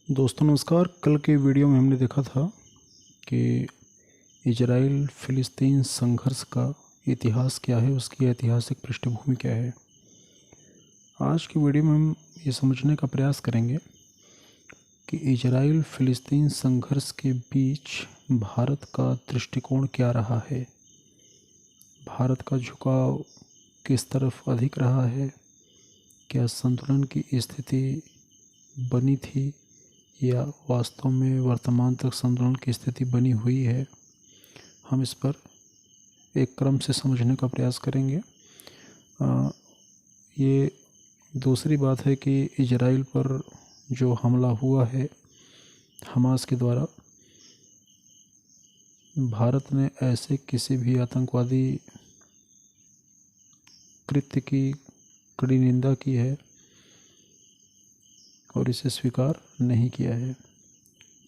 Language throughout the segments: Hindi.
दोस्तों नमस्कार। कल के वीडियो में हमने देखा था कि इजराइल फ़िलिस्तीन संघर्ष का इतिहास क्या है, उसकी ऐतिहासिक पृष्ठभूमि क्या है। आज की वीडियो में हम ये समझने का प्रयास करेंगे कि इजराइल फ़िलिस्तीन संघर्ष के बीच भारत का दृष्टिकोण क्या रहा है, भारत का झुकाव किस तरफ अधिक रहा है, क्या संतुलन की स्थिति बनी थी या वास्तव में वर्तमान तक संतुलन की स्थिति बनी हुई है। हम इस पर एक क्रम से समझने का प्रयास करेंगे। ये दूसरी बात है कि इजराइल पर जो हमला हुआ है हमास के द्वारा, भारत ने ऐसे किसी भी आतंकवादी कृत्य की कड़ी निंदा की है और इसे स्वीकार नहीं किया है।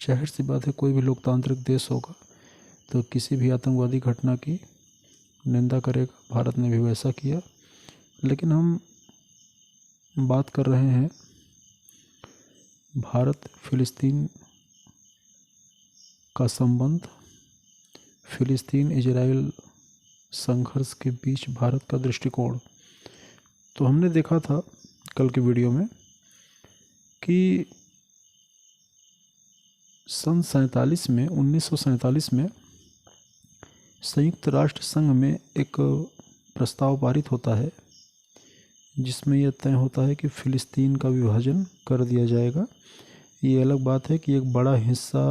जाहिर सी बात है, कोई भी लोकतांत्रिक देश होगा तो किसी भी आतंकवादी घटना की निंदा करेगा। भारत ने भी वैसा किया। लेकिन हम बात कर रहे हैं भारत फ़िलिस्तीन का संबंध, फ़िलिस्तीन इजराइल संघर्ष के बीच भारत का दृष्टिकोण। तो हमने देखा था कल के वीडियो में कि सन 1947 में संयुक्त राष्ट्र संघ में एक प्रस्ताव पारित होता है जिसमें यह तय होता है कि फ़िलिस्तीन का विभाजन कर दिया जाएगा। ये अलग बात है कि एक बड़ा हिस्सा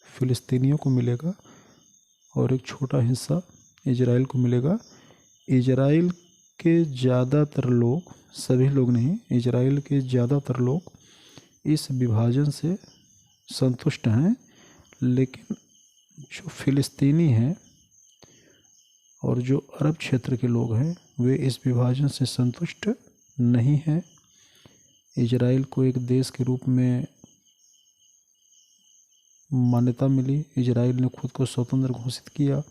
फ़िलिस्तीनियों को मिलेगा और एक छोटा हिस्सा इजराइल को मिलेगा। इजराइल के ज़्यादातर लोग, सभी लोग नहीं, इजराइल के ज़्यादातर लोग इस विभाजन से संतुष्ट हैं, लेकिन जो फ़िलिस्तीनी हैं और जो अरब क्षेत्र के लोग हैं वे इस विभाजन से संतुष्ट नहीं हैं। इजराइल को एक देश के रूप में मान्यता मिली, इजराइल ने खुद को स्वतंत्र घोषित किया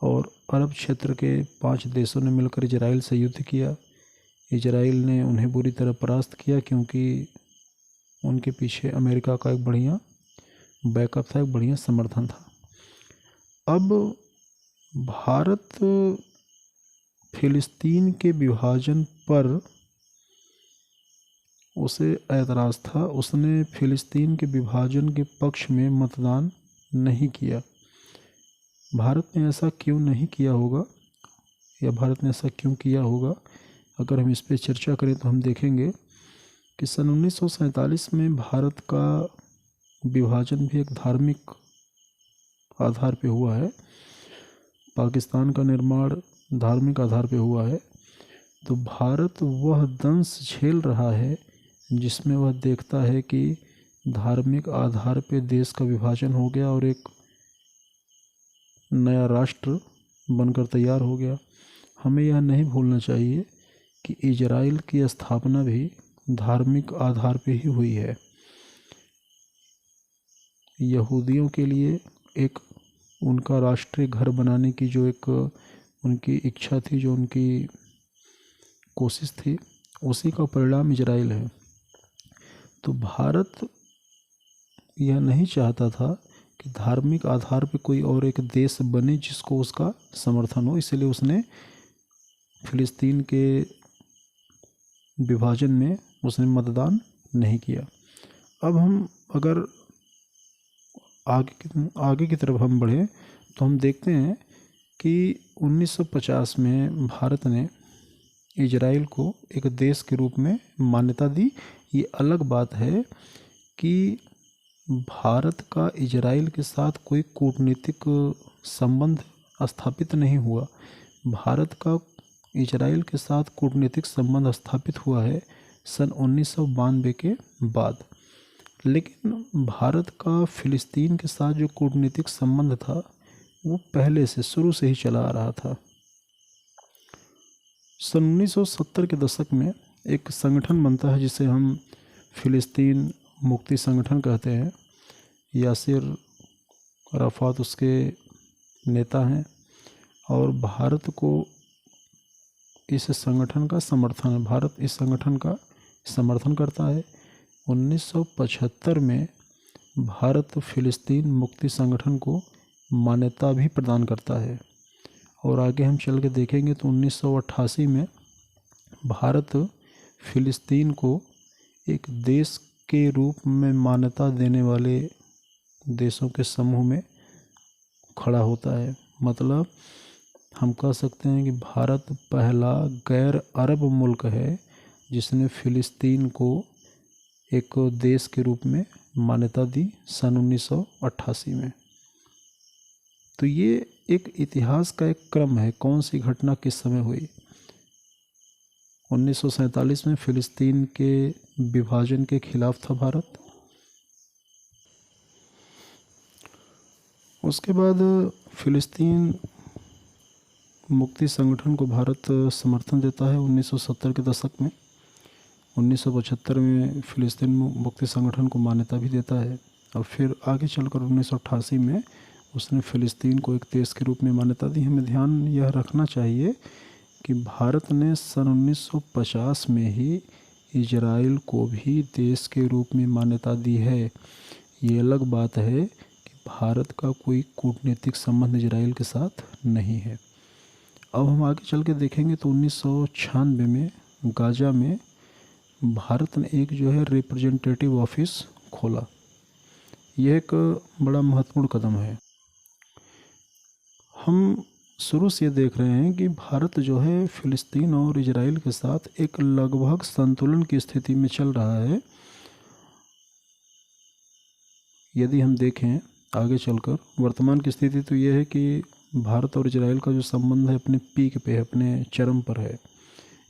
और अरब क्षेत्र के 5 देशों ने मिलकर इजराइल से युद्ध किया। इजराइल ने उन्हें बुरी तरह परास्त किया क्योंकि उनके पीछे अमेरिका का एक बढ़िया बैकअप था, एक बढ़िया समर्थन था। अब भारत फ़िलिस्तीन के विभाजन पर उसे ऐतराज़ था, उसने फ़िलिस्तीन के विभाजन के पक्ष में मतदान नहीं किया। भारत ने ऐसा क्यों नहीं किया होगा या भारत ने ऐसा क्यों किया होगा, अगर हम इस पर चर्चा करें तो हम देखेंगे कि सन 1947 में भारत का विभाजन भी एक धार्मिक आधार पे हुआ है। पाकिस्तान का निर्माण धार्मिक आधार पे हुआ है। तो भारत वह दंश झेल रहा है जिसमें वह देखता है कि धार्मिक आधार पे देश का विभाजन हो गया और एक नया राष्ट्र बनकर तैयार हो गया। हमें यह नहीं भूलना चाहिए कि इजराइल की स्थापना भी धार्मिक आधार पे ही हुई है। यहूदियों के लिए एक उनका राष्ट्रीय घर बनाने की जो एक उनकी इच्छा थी, जो उनकी कोशिश थी, उसी का परिणाम इजराइल है। तो भारत यह नहीं चाहता था कि धार्मिक आधार पे कोई और एक देश बने जिसको उसका समर्थन हो, इसलिए उसने फ़िलिस्तीन के विभाजन में उसने मतदान नहीं किया। अब हम अगर आगे की तरफ हम बढ़ें तो हम देखते हैं कि 1950 में भारत ने इजराइल को एक देश के रूप में मान्यता दी। ये अलग बात है कि भारत का इजराइल के साथ कोई कूटनीतिक संबंध स्थापित नहीं हुआ। भारत का इजराइल के साथ कूटनीतिक संबंध स्थापित हुआ है सन 1992 के बाद। लेकिन भारत का फ़िलिस्तीन के साथ जो कूटनीतिक संबंध था वो पहले से, शुरू से ही चला आ रहा था। सन 1970 के दशक में एक संगठन बनता है जिसे हम फ़िलिस्तीन मुक्ति संगठन कहते हैं। यासिर अराफात उसके नेता हैं और भारत को इस संगठन का समर्थन है। भारत इस संगठन का समर्थन करता है। 1975 में भारत फिलिस्तीन मुक्ति संगठन को मान्यता भी प्रदान करता है। और आगे हम चल के देखेंगे तो 1988 में भारत फिलिस्तीन को एक देश के रूप में मान्यता देने वाले देशों के समूह में खड़ा होता है। मतलब हम कह सकते हैं कि भारत पहला गैर अरब मुल्क है जिसने फिलिस्तीन को एक देश के रूप में मान्यता दी सन 1988 में। तो ये एक इतिहास का एक क्रम है, कौन सी घटना किस समय हुई। 1947 में फिलिस्तीन के विभाजन के खिलाफ था भारत। उसके बाद फिलिस्तीन मुक्ति संगठन को भारत समर्थन देता है 1970 के दशक में। 1975 में फिलिस्तीन मुक्ति संगठन को मान्यता भी देता है और फिर आगे चलकर 1988 में उसने फिलिस्तीन को एक देश के रूप में मान्यता दी। हमें ध्यान यह रखना चाहिए कि भारत ने सन 1950 में ही इजराइल को भी देश के रूप में मान्यता दी है। ये अलग बात है कि भारत का कोई कूटनीतिक संबंध इजराइल के साथ नहीं है। अब हम आगे चल के देखेंगे तो 1996 में गाज़ा में भारत ने एक जो है रिप्रेजेंटेटिव ऑफिस खोला। यह एक बड़ा महत्वपूर्ण कदम है। हम शुरू से ये देख रहे हैं कि भारत जो है फिलिस्तीन और इजराइल के साथ एक लगभग संतुलन की स्थिति में चल रहा है। यदि हम देखें आगे चलकर वर्तमान की स्थिति तो यह है कि भारत और इजराइल का जो संबंध है अपने पीक पे है, अपने चरम पर है।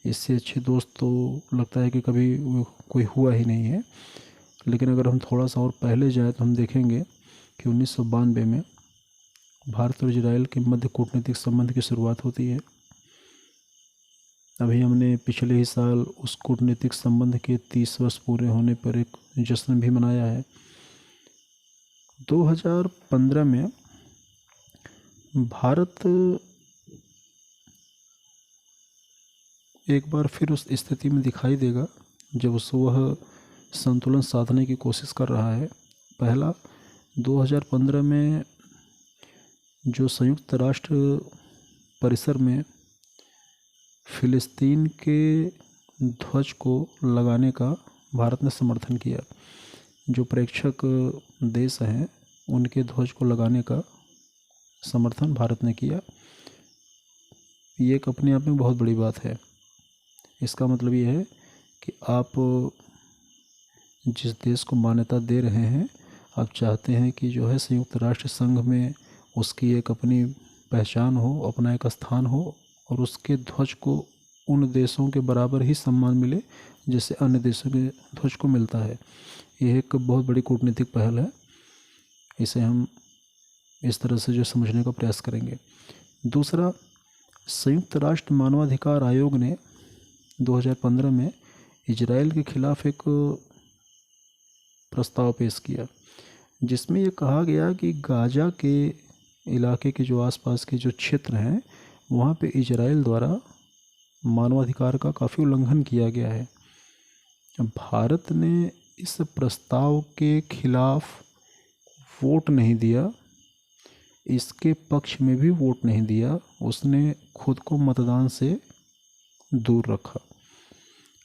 इससे अच्छे दोस्त तो लगता है कि कभी कोई हुआ ही नहीं है। लेकिन अगर हम थोड़ा सा और पहले जाए तो हम देखेंगे कि 1992 में भारत और इजराइल के मध्य कूटनीतिक संबंध की शुरुआत होती है। अभी हमने पिछले ही साल उस कूटनीतिक संबंध के 30 वर्ष पूरे होने पर एक जश्न भी मनाया है। 2015 में भारत एक बार फिर उस स्थिति में दिखाई देगा जब वह संतुलन साधने की कोशिश कर रहा है। पहला 2015 में जो संयुक्त राष्ट्र परिसर में फिलिस्तीन के ध्वज को लगाने का भारत ने समर्थन किया। जो प्रेक्षक देश हैं उनके ध्वज को लगाने का समर्थन भारत ने किया। ये एक अपने आप में बहुत बड़ी बात है। इसका मतलब ये है कि आप जिस देश को मान्यता दे रहे हैं आप चाहते हैं कि जो है संयुक्त राष्ट्र संघ में उसकी एक अपनी पहचान हो, अपना एक स्थान हो और उसके ध्वज को उन देशों के बराबर ही सम्मान मिले जैसे अन्य देशों के ध्वज को मिलता है। यह एक बहुत बड़ी कूटनीतिक पहल है। इसे हम इस तरह से जो समझने का प्रयास करेंगे। दूसरा, संयुक्त राष्ट्र मानवाधिकार आयोग ने 2015 में इजराइल के खिलाफ एक प्रस्ताव पेश किया जिसमें ये कहा गया कि गाज़ा के इलाके के जो आसपास के जो क्षेत्र हैं वहाँ पे इजराइल द्वारा मानवाधिकार का काफ़ी उल्लंघन किया गया है। भारत ने इस प्रस्ताव के खिलाफ वोट नहीं दिया, इसके पक्ष में भी वोट नहीं दिया, उसने खुद को मतदान से दूर रखा।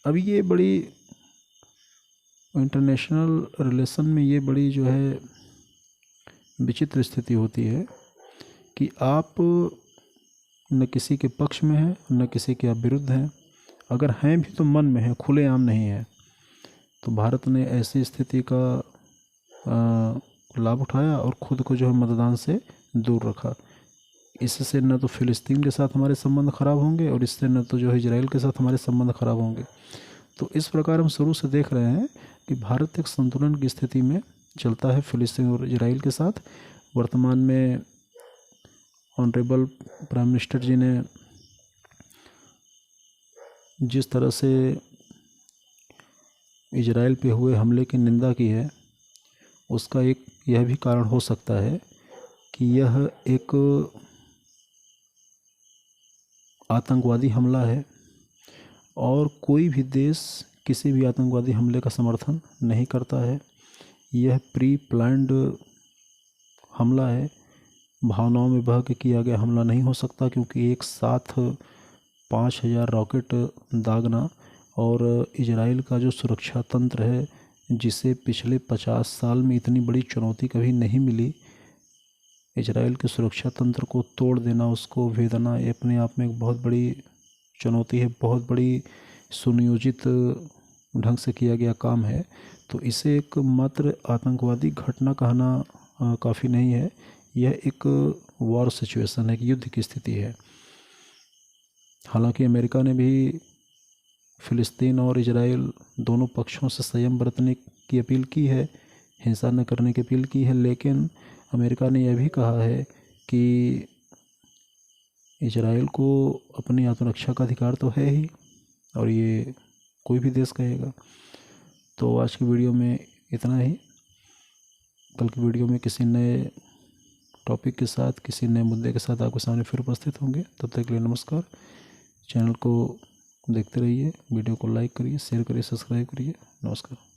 अब ये बड़ी इंटरनेशनल रिलेशन में ये बड़ी जो है विचित्र स्थिति होती है कि आप न किसी के पक्ष में हैं न किसी के आप विरुद्ध हैं। अगर हैं भी तो मन में है, खुलेआम नहीं है। तो भारत ने ऐसी स्थिति का लाभ उठाया और ख़ुद को जो है मतदान से दूर रखा। इससे न तो फिलिस्तीन के साथ हमारे संबंध ख़राब होंगे और इससे न तो जो है इजराइल के साथ हमारे संबंध ख़राब होंगे। तो इस प्रकार हम शुरू से देख रहे हैं कि भारत एक संतुलन की स्थिति में चलता है फिलिस्तीन और इजराइल के साथ। वर्तमान में ऑनरेबल प्राइम मिनिस्टर जी ने जिस तरह से इजराइल पे हुए हमले की निंदा की है उसका एक यह भी कारण हो सकता है कि यह एक आतंकवादी हमला है और कोई भी देश किसी भी आतंकवादी हमले का समर्थन नहीं करता है। यह प्री प्लान्ड हमला है, भावनाओं में बह के किया गया हमला नहीं हो सकता, क्योंकि एक साथ 5,000 रॉकेट दागना और इजराइल का जो सुरक्षा तंत्र है, जिसे पिछले 50 साल में इतनी बड़ी चुनौती कभी नहीं मिली, इजराइल के सुरक्षा तंत्र को तोड़ देना, उसको भेदना, ये अपने आप में एक बहुत बड़ी चुनौती है, बहुत बड़ी सुनियोजित ढंग से किया गया काम है। तो इसे एक मात्र आतंकवादी घटना कहना काफ़ी नहीं है। यह एक वॉर सिचुएशन है, एक युद्ध की स्थिति है। हालांकि अमेरिका ने भी फ़िलिस्तीन और इजराइल दोनों पक्षों से संयम बरतने की अपील की है, हिंसा न करने की अपील की है, लेकिन अमेरिका ने यह भी कहा है कि इजराइल को अपनी आत्मरक्षा का अधिकार तो है ही, और ये कोई भी देश कहेगा। तो आज की वीडियो में इतना ही। कल की वीडियो में किसी नए टॉपिक के साथ, किसी नए मुद्दे के साथ आपके सामने फिर उपस्थित होंगे। तब तक के लिए नमस्कार। चैनल को देखते रहिए, वीडियो को लाइक करिए, शेयर करिए, सब्सक्राइब करिए। नमस्कार।